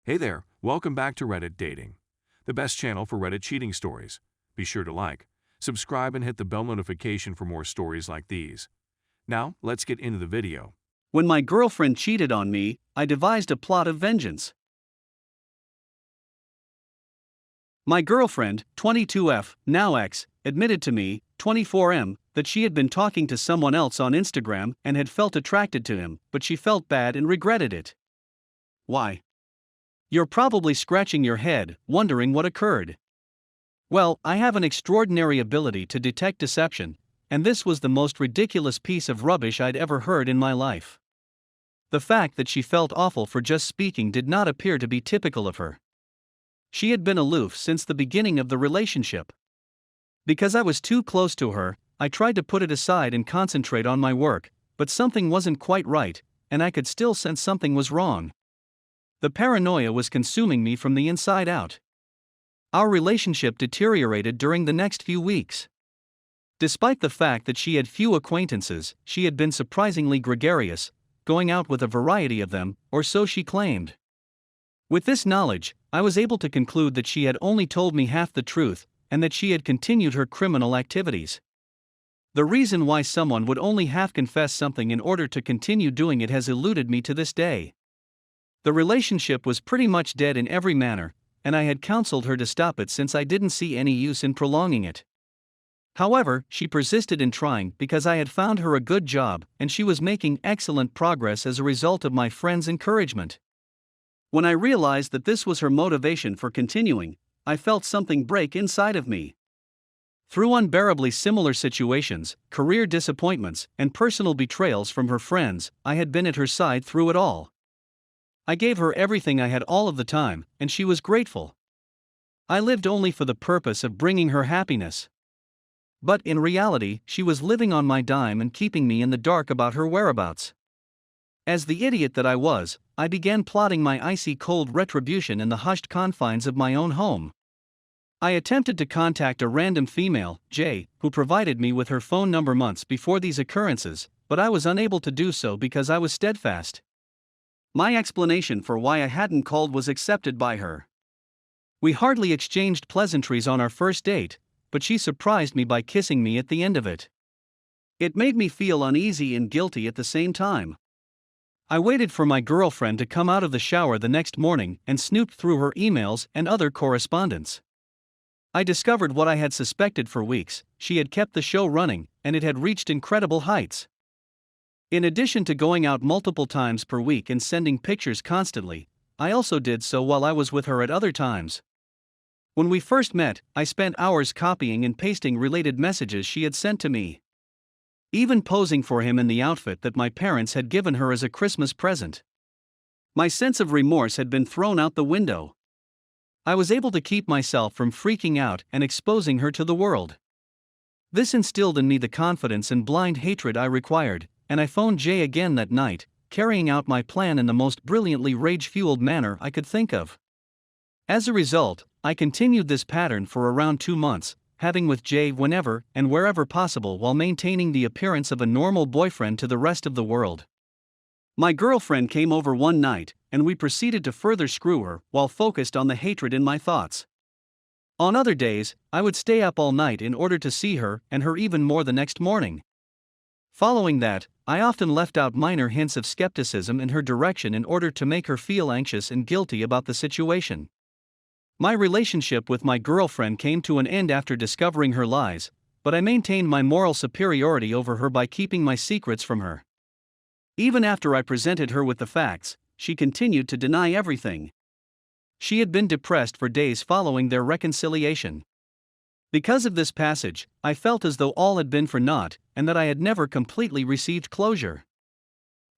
Hey there, welcome back to Reddit Dating, the best channel for Reddit cheating stories. Be sure to like, subscribe, and hit the bell notification for more stories like these. Now, let's get into the video. When my girlfriend cheated on me, I devised a plot of vengeance. My girlfriend, 22F, now ex, admitted to me, 24M, that she had been talking to someone else on Instagram and had felt attracted to him, but she felt bad and regretted it. Why? You're probably scratching your head, wondering what occurred. Well, I have an extraordinary ability to detect deception, and this was the most ridiculous piece of rubbish I'd ever heard in my life. The fact that she felt awful for just speaking did not appear to be typical of her. She had been aloof since the beginning of the relationship. Because I was too close to her, I tried to put it aside and concentrate on my work, but something wasn't quite right, and I could still sense something was wrong. The paranoia was consuming me from the inside out. Our relationship deteriorated during the next few weeks. Despite the fact that she had few acquaintances, she had been surprisingly gregarious, going out with a variety of them, or so she claimed. With this knowledge, I was able to conclude that she had only told me half the truth, and that she had continued her criminal activities. The reason why someone would only half confess something in order to continue doing it has eluded me to this day. The relationship was pretty much dead in every manner, and I had counseled her to stop it since I didn't see any use in prolonging it. However, she persisted in trying because I had found her a good job and she was making excellent progress as a result of my friend's encouragement. When I realized that this was her motivation for continuing, I felt something break inside of me. Through unbearably similar situations, career disappointments, and personal betrayals from her friends, I had been at her side through it all. I gave her everything I had all of the time, and she was grateful. I lived only for the purpose of bringing her happiness. But in reality, she was living on my dime and keeping me in the dark about her whereabouts. As the idiot that I was, I began plotting my icy cold retribution in the hushed confines of my own home. I attempted to contact a random female, J, who provided me with her phone number months before these occurrences, but I was unable to do so because I was steadfast. My explanation for why I hadn't called was accepted by her. We hardly exchanged pleasantries on our first date, but she surprised me by kissing me at the end of it. It made me feel uneasy and guilty at the same time. I waited for my girlfriend to come out of the shower the next morning and snooped through her emails and other correspondence. I discovered what I had suspected for weeks: she had kept the show running, and it had reached incredible heights. In addition to going out multiple times per week and sending pictures constantly, I also did so while I was with her at other times. When we first met, I spent hours copying and pasting related messages she had sent to me. Even posing for him in the outfit that my parents had given her as a Christmas present. My sense of remorse had been thrown out the window. I was able to keep myself from freaking out and exposing her to the world. This instilled in me the confidence and blind hatred I required, and I phoned Jay again that night, carrying out my plan in the most brilliantly rage-fueled manner I could think of. As a result, I continued this pattern for around 2 months, having with Jay whenever and wherever possible while maintaining the appearance of a normal boyfriend to the rest of the world. My girlfriend came over one night, and we proceeded to further screw her while focused on the hatred in my thoughts. On other days, I would stay up all night in order to see her and her even more the next morning. Following that, I often left out minor hints of skepticism in her direction in order to make her feel anxious and guilty about the situation. My relationship with my girlfriend came to an end after discovering her lies, but I maintained my moral superiority over her by keeping my secrets from her. Even after I presented her with the facts, she continued to deny everything. She had been depressed for days following their reconciliation. Because of this passage, I felt as though all had been for naught, and that I had never completely received closure.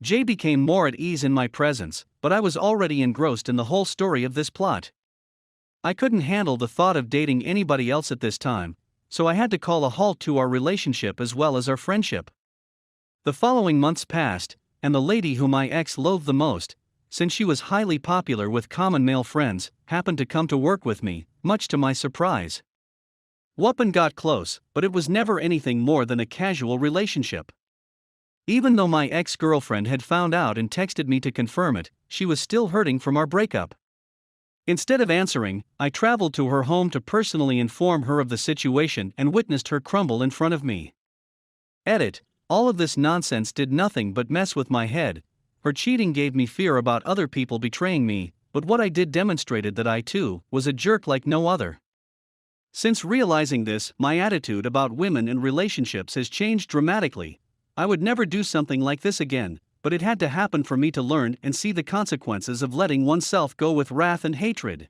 Jay became more at ease in my presence, but I was already engrossed in the whole story of this plot. I couldn't handle the thought of dating anybody else at this time, so I had to call a halt to our relationship as well as our friendship. The following months passed, and the lady whom my ex loathed the most, since she was highly popular with common male friends, happened to come to work with me, much to my surprise. Whoopin' got close, but it was never anything more than a casual relationship. Even though my ex-girlfriend had found out and texted me to confirm it, she was still hurting from our breakup. Instead of answering, I traveled to her home to personally inform her of the situation and witnessed her crumble in front of me. Edit. All of this nonsense did nothing but mess with my head. Her cheating gave me fear about other people betraying me, but what I did demonstrated that I too was a jerk like no other. Since realizing this, my attitude about women and relationships has changed dramatically. I would never do something like this again, but it had to happen for me to learn and see the consequences of letting oneself go with wrath and hatred.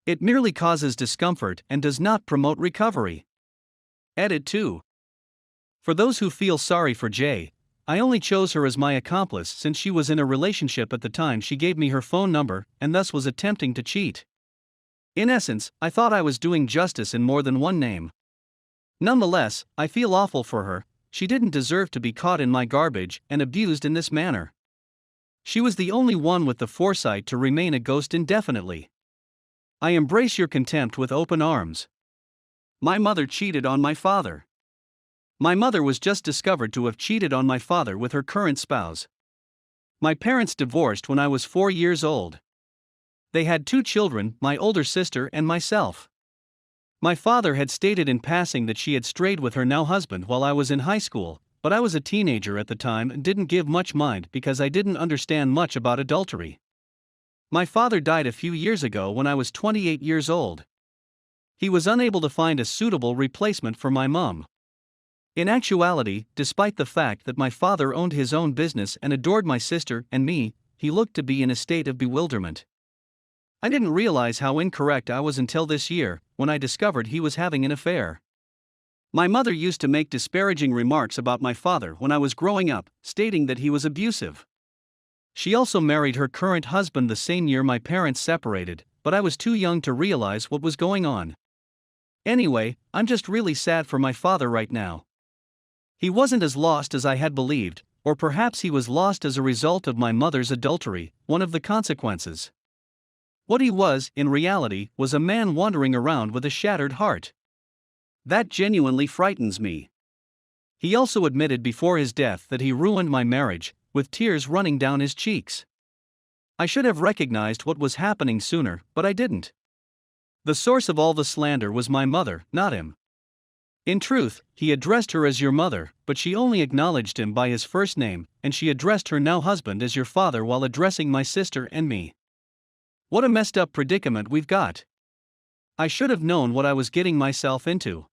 It merely causes discomfort and does not promote recovery. Edit 2. For those who feel sorry for Jay, I only chose her as my accomplice since she was in a relationship at the time she gave me her phone number and thus was attempting to cheat. In essence, I thought I was doing justice in more than one name. Nonetheless, I feel awful for her. She didn't deserve to be caught in my garbage and abused in this manner. She was the only one with the foresight to remain a ghost indefinitely. I embrace your contempt with open arms. My mother cheated on my father. My mother was just discovered to have cheated on my father with her current spouse. My parents divorced when I was 4 years old. They had 2 children, my older sister and myself. My father had stated in passing that she had strayed with her now husband while I was in high school, but I was a teenager at the time and didn't give much mind because I didn't understand much about adultery. My father died a few years ago when I was 28 years old. He was unable to find a suitable replacement for my mom. In actuality, despite the fact that my father owned his own business and adored my sister and me, he looked to be in a state of bewilderment. I didn't realize how incorrect I was until this year, when I discovered he was having an affair. My mother used to make disparaging remarks about my father when I was growing up, stating that he was abusive. She also married her current husband the same year my parents separated, but I was too young to realize what was going on. Anyway, I'm just really sad for my father right now. He wasn't as lost as I had believed, or perhaps he was lost as a result of my mother's adultery, one of the consequences. What he was, in reality, was a man wandering around with a shattered heart. That genuinely frightens me. He also admitted before his death that he ruined my marriage, with tears running down his cheeks. I should have recognized what was happening sooner, but I didn't. The source of all the slander was my mother, not him. In truth, he addressed her as your mother, but she only acknowledged him by his first name, and she addressed her now husband as your father while addressing my sister and me. What a messed up predicament we've got. I should have known what I was getting myself into.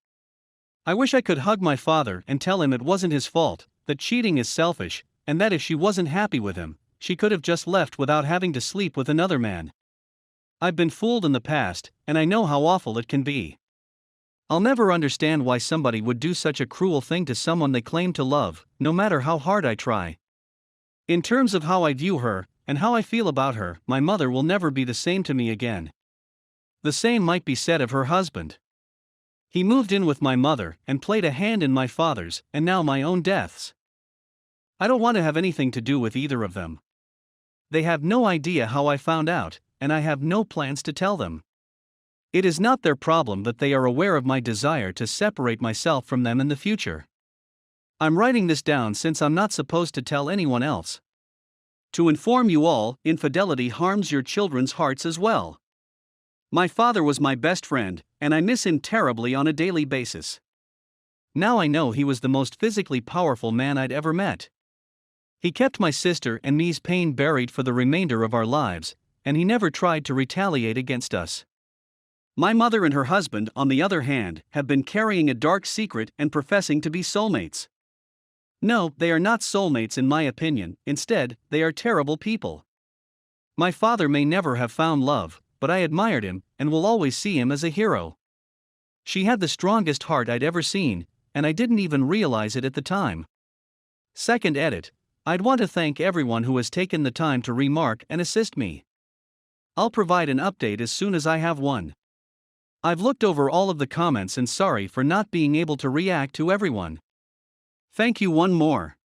I wish I could hug my father and tell him it wasn't his fault, that cheating is selfish, and that if she wasn't happy with him, she could have just left without having to sleep with another man. I've been fooled in the past, and I know how awful it can be. I'll never understand why somebody would do such a cruel thing to someone they claim to love, no matter how hard I try. In terms of how I view her, and how I feel about her, my mother will never be the same to me again. The same might be said of her husband. He moved in with my mother and played a hand in my father's and now my own deaths. I don't want to have anything to do with either of them. They have no idea how I found out, and I have no plans to tell them. It is not their problem that they are aware of my desire to separate myself from them in the future. I'm writing this down since I'm not supposed to tell anyone else. To inform you all, infidelity harms your children's hearts as well. My father was my best friend, and I miss him terribly on a daily basis. Now I know he was the most physically powerful man I'd ever met. He kept my sister and me's pain buried for the remainder of our lives, and he never tried to retaliate against us. My mother and her husband, on the other hand, have been carrying a dark secret and professing to be soulmates. No, they are not soulmates in my opinion, instead, they are terrible people. My father may never have found love, but I admired him, and will always see him as a hero. She had the strongest heart I'd ever seen, and I didn't even realize it at the time. Second edit. I'd want to thank everyone who has taken the time to remark and assist me. I'll provide an update as soon as I have one. I've looked over all of the comments and sorry for not being able to react to everyone. Thank you one more.